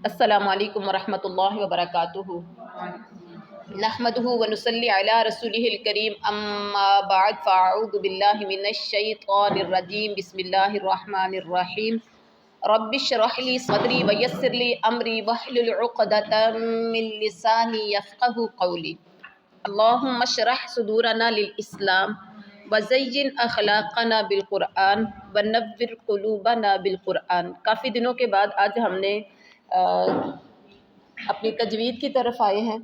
السلام علیکم ورحمۃ اللہ وبرکاتہ۔ نحمده ونصلی علی رسولہ الکریم، اما بعد فاعوذ باللہ من الشیطان الرجیم، بسم اللہ الرحمن الرحیم۔ رب اشرح لی صدری ویسر لی امری واحلل عقدۃ من لسانی یفقهوا قولی۔ اللہم اشرح صدورنا للاسلام وزین اخلاقنا بالقرآن ونور قلوبنا بالقرآن۔ کافی دنوں کے بعد آج ہم نے اپنی تجوید کی طرف آئے ہیں،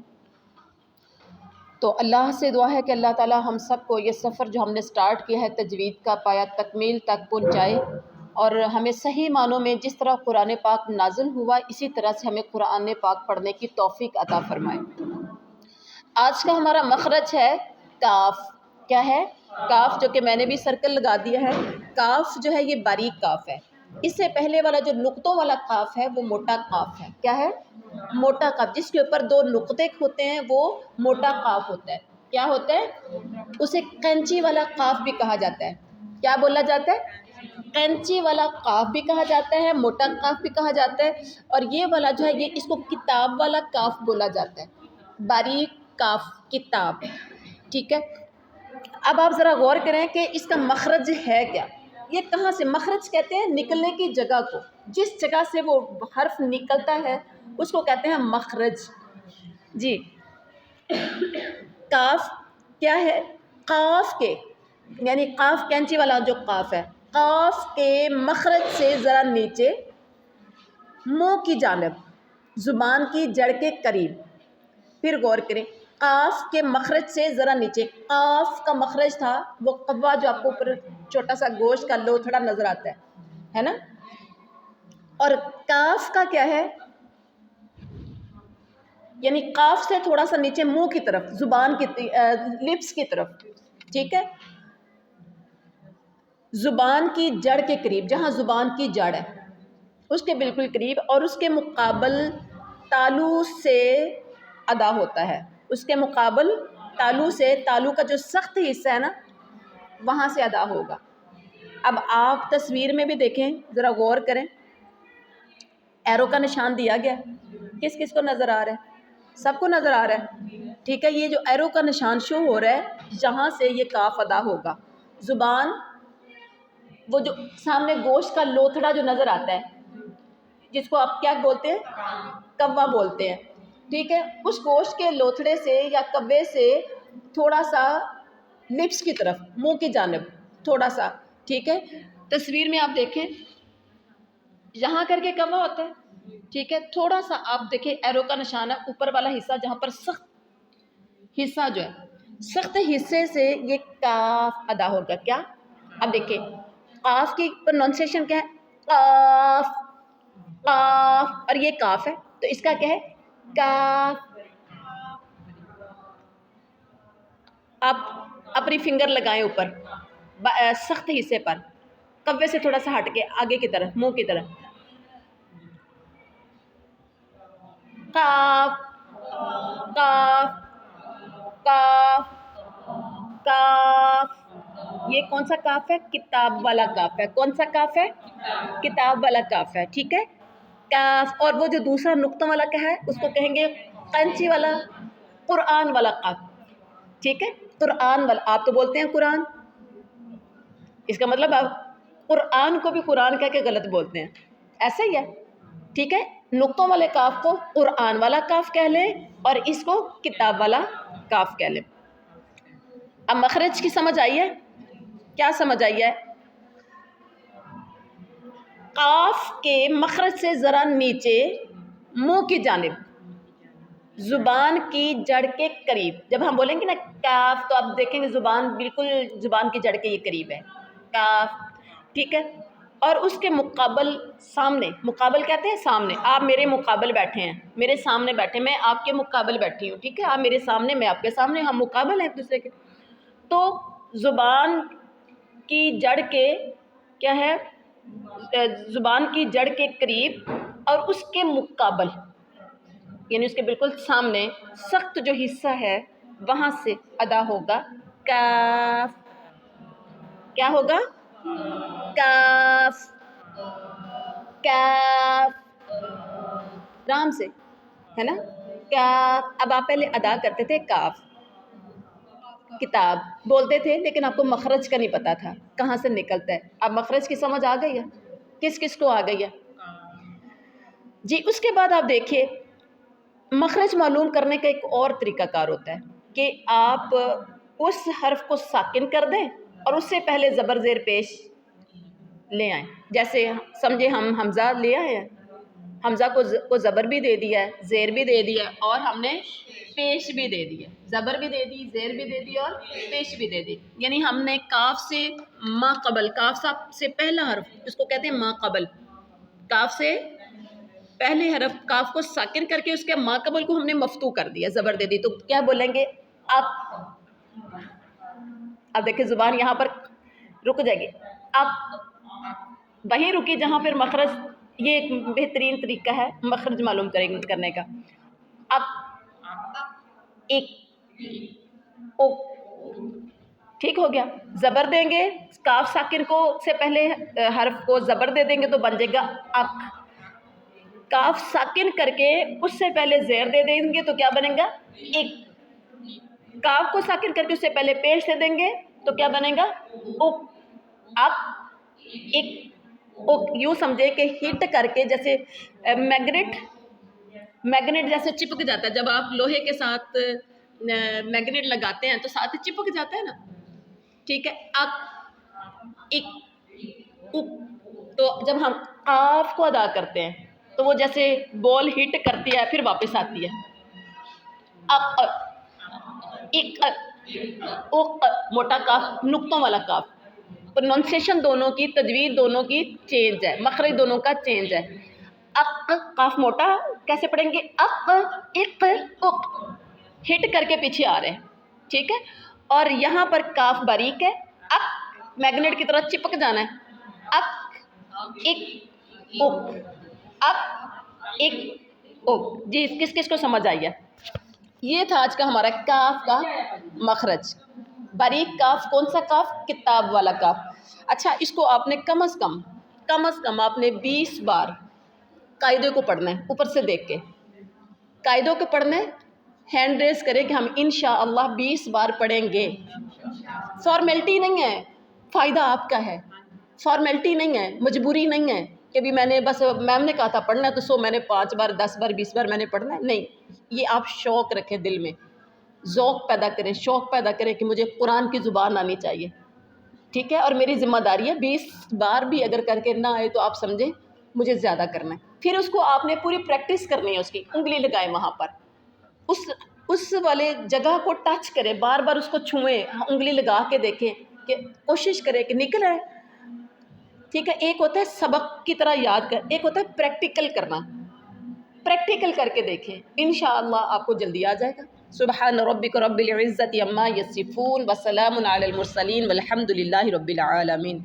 تو اللہ سے دعا ہے کہ اللہ تعالی ہم سب کو یہ سفر جو ہم نے سٹارٹ کیا ہے تجوید کا پایا تکمیل تک پہنچائے، اور ہمیں صحیح معنوں میں جس طرح قرآن پاک نازل ہوا اسی طرح سے ہمیں قرآن پاک پڑھنے کی توفیق عطا فرمائے۔ آج کا ہمارا مخرج ہے کاف۔ کیا ہے؟ کاف، جو کہ میں نے بھی سرکل لگا دیا ہے۔ کاف جو ہے یہ باریک کاف ہے۔ اس سے پہلے والا جو نقطوں والا کاف ہے وہ موٹا کاف ہے۔ کیا ہے؟ موٹا کاف، جس کے اوپر دو نقطے ہوتے ہیں وہ موٹا کاف ہوتا ہے۔ کیا ہوتا ہے؟ اسے قینچی والا کاف بھی کہا جاتا ہے۔ کیا بولا جاتا ہے؟ قینچی والا کاف بھی کہا جاتا ہے، موٹا کاف بھی کہا جاتا ہے، اور یہ والا جو ہے یہ اس کو کتاب والا کاف بولا جاتا ہے۔ باریک کاف، کتاب، ٹھیک ہے۔ اب آپ ذرا غور کریں کہ اس کا مخرج ہے کیا؟ یہ کہاں سے؟ مخرج کہتے ہیں نکلنے کی جگہ کو، جس جگہ سے وہ حرف نکلتا ہے اس کو کہتے ہیں مخرج۔ جی، کاف کیا ہے؟ قاف کے، یعنی قاف کینچی والا جو قاف ہے، قاف کے مخرج سے ذرا نیچے، منہ کی جانب، زبان کی جڑ کے قریب۔ پھر غور کریں، قاف کے مخرج سے ذرا نیچے، قاف کا مخرج تھا وہ قوا جو آپ کو اوپر چھوٹا سا گوشت کا لوتھڑا نظر آتا ہے نا، اور کاف کا کیا ہے؟ یعنی قاف سے تھوڑا سا نیچے منہ کی طرف، زبان کی لپس کی طرف، ٹھیک ہے، زبان کی جڑ کے قریب، جہاں زبان کی جڑ ہے اس کے بالکل قریب، اور اس کے مقابل تالو سے ادا ہوتا ہے۔ اس کے مقابل تالو سے، تالو کا جو سخت حصہ ہے نا وہاں سے ادا ہوگا۔ اب آپ تصویر میں بھی دیکھیں، ذرا غور کریں، ایرو کا نشان دیا گیا، کس کس کو نظر آ رہا ہے؟ سب کو نظر آ رہا ہے، ٹھیک ہے۔ یہ جو ایرو کا نشان شو ہو رہا ہے جہاں سے یہ کاف ادا ہوگا، زبان، وہ جو سامنے گوشت کا لوتھڑا جو نظر آتا ہے جس کو آپ کیا بولتے ہیں؟ کوا بولتے ہیں، ٹھیک ہے۔ اس گوشت کے لوتھڑے سے یا کوے سے تھوڑا سا لپس کی طرف، منہ کی جانب تھوڑا سا، ٹھیک ہے۔ تصویر میں آپ دیکھیں یہاں کر کے کوا ہوتا ہے، ٹھیک ہے، تھوڑا سا آپ دیکھیں ایرو کا نشان ہے اوپر والا حصہ جہاں پر سخت حصہ جو ہے، سخت حصے سے یہ کاف ادا ہوگا۔ کیا؟ اب دیکھیں قاف کی پروننسیشن کیا ہے؟ قاف، قاف، اور یہ کاف ہے تو اس کا کیا ہے؟ کاف۔ آپ اپنی فنگر لگائیں اوپر سخت حصے پر، کوے سے تھوڑا سا ہٹ کے آگے کی طرف، منہ کی طرف، کاف، کاف، کاف، کاف۔ یہ کون سا کاف ہے؟ کتاب والا کاف ہے۔ کون سا کاف ہے؟ کتاب والا کاف ہے، ٹھیک ہے، کاف۔ اور وہ جو دوسرا نقطوں والا کیا ہے اس کو کہیں گے قینچی والا، قرآن والا کاف، ٹھیک ہے، قرآن والا۔ آپ تو بولتے ہیں قرآن، اس کا مطلب آپ قرآن کو بھی قرآن کہہ کے غلط بولتے ہیں، ایسا ہی ہے، ٹھیک ہے۔ نقطوں والے کاف کو قرآن والا کاف کہہ لیں اور اس کو کتاب والا کاف کہہ لیں۔ اب مخرج کی سمجھ آئی ہے؟ کیا سمجھ آئی ہے؟ قاف کے مخرج سے ذرا نیچے، منہ کی جانب، زبان کی جڑ کے قریب۔ جب ہم بولیں گے نا کاف تو آپ دیکھیں گے زبان بالکل زبان کی جڑ کے یہ قریب ہے، کاف، ٹھیک ہے۔ اور اس کے مقابل سامنے، مقابل کہتے ہیں سامنے، آپ میرے مقابل بیٹھے ہیں، میرے سامنے بیٹھے، میں آپ کے مقابل بیٹھی ہوں، ٹھیک ہے، آپ میرے سامنے، میں آپ کے سامنے، ہم مقابل ہیں ایک دوسرے کے۔ تو زبان کی جڑ کے کیا ہے؟ زبان کی جڑ کے قریب اور اس کے مقابل، یعنی اس کے بالکل سامنے سخت جو حصہ ہے وہاں سے ادا ہوگا کاف۔ کیا ہوگا؟ کاف، کاف، آرام سے، ہے نا؟ کیا اب آپ پہلے ادا کرتے تھے کاف، کتاب بولتے تھے لیکن آپ کو مخرج کا نہیں پتا تھا کہاں سے نکلتا ہے. اب مخرج کی سمجھ آ گئی ہے؟ کس کس کو آ گئی ہے؟ جی. اس کے بعد آپ دیکھیے مخرج معلوم کرنے کا ایک اور طریقہ کار ہوتا ہے کہ آپ اس حرف کو ساکن کر دیں اور اس سے پہلے زبر زیر پیش لے آئیں. جیسے سمجھے ہم حمزہ لے آئے ہیں، حمزہ کو زبر بھی دے دیا ہے، زیر بھی دے دیا اور ہم نے پیش بھی دے دیا، زبر بھی دے دی، زیر بھی دے دی اور پیش بھی دے دی. یعنی ہم نے کاف سے ما قبل، کاف سے پہلا حرف اس کو کہتے ہیں ما قبل، کاف سے پہلے حرف کاف کو ساکن کر کے اس کے ما قبل کو ہم نے مفتوح کر دیا، زبر دے دی. تو کیا بولیں گے؟ اب دیکھیں زبان یہاں پر رک جائے گی، اب وہیں رکی جہاں پھر مخرج. یہ ایک بہترین طریقہ ہے مخرج معلوم کرنے کا. اب ایک او، ٹھیک ہو گیا. زبر دیں گے کاف ساکن کو سے پہلے حرف کو زبر دے دیں گے تو بن جائے گا اک. کاف ساکن کر کے اس سے پہلے زیر دے دیں گے تو کیا بنے گا؟ ایک. کاف کو ساکن کر کے اس سے پہلے پیش دے دیں گے تو کیا بنے گا؟ اک. اک ایک اک. یوں سمجھے کہ ہٹ کر کے جیسے میگنیٹ جیسے چپک جاتا ہے، جب آپ لوہے کے ساتھ میگنیٹ لگاتے ہیں تو ساتھ چپک جاتا ہے نا، ٹھیک ہے. اک ایک اک. تو جب ہم قاف کو ادا کرتے ہیں تو وہ جیسے بال ہٹ کرتی ہے پھر واپس آتی ہے. اک ایک اک، موٹا کاف، نقطوں والا کاف. پروننسیشن دونوں کی، تجوید دونوں کی چینج ہے، مخرج دونوں کا چینج ہے. اک کاف موٹا کیسے پڑھیں گے؟ اک اک اک، ہٹ کر کے پیچھے آ رہے ہیں، ٹھیک ہے. اور یہاں پر کاف باریک ہے، اک میگنیٹ کی طرح چپک جانا ہے. اک اک اک، اک اک اک. جی کس کس کو سمجھ آئی ہے؟ یہ تھا آج کا ہمارا کاف کا مخرج. باریک کاف کون سا کاف؟ کتاب والا کاف. اچھا اس کو آپ نے کم از کم آپ نے 20 بار قاعدے کو پڑھنا ہے، اوپر سے دیکھ کے قاعدوں کو پڑھنا ہے. ہینڈ ریز کرے کہ ہم انشاءاللہ 20 بار پڑھیں گے. فارمیلٹی نہیں ہے، فائدہ آپ کا ہے. فارمیلٹی نہیں ہے، مجبوری نہیں ہے کہ بھی میں نے بس میم نے کہا تھا پڑھنا ہے تو میں نے 5 بار 10 بار 20 بار میں نے پڑھنا ہے. نہیں، یہ آپ شوق رکھیں، دل میں ذوق پیدا کریں، شوق پیدا کریں کہ مجھے قرآن کی زبان آنی چاہیے، ٹھیک ہے. اور میری ذمہ داری ہے 20 بار بھی اگر کر کے نہ آئے تو آپ سمجھیں مجھے زیادہ کرنا ہے. پھر اس کو آپ نے پوری پریکٹس کرنی ہے، اس کی انگلی لگائیں وہاں پر، اس والے جگہ کو ٹچ کریں، بار بار اس کو چھوئیں، انگلی لگا کے دیکھیں کہ کوشش کریں کہ نکل آئے، ٹھیک ہے. ایک ہوتا ہے سبق کی طرح یاد کر، ایک ہوتا ہے پریکٹیکل کرنا. پریکٹیکل کر کے دیکھیں، انشاءاللہ آپ کو جلدی آ جائے گا. سبحان ربک رب العزت عما یصفون وسلام علی المرسلین والحمد للہ رب العالمین.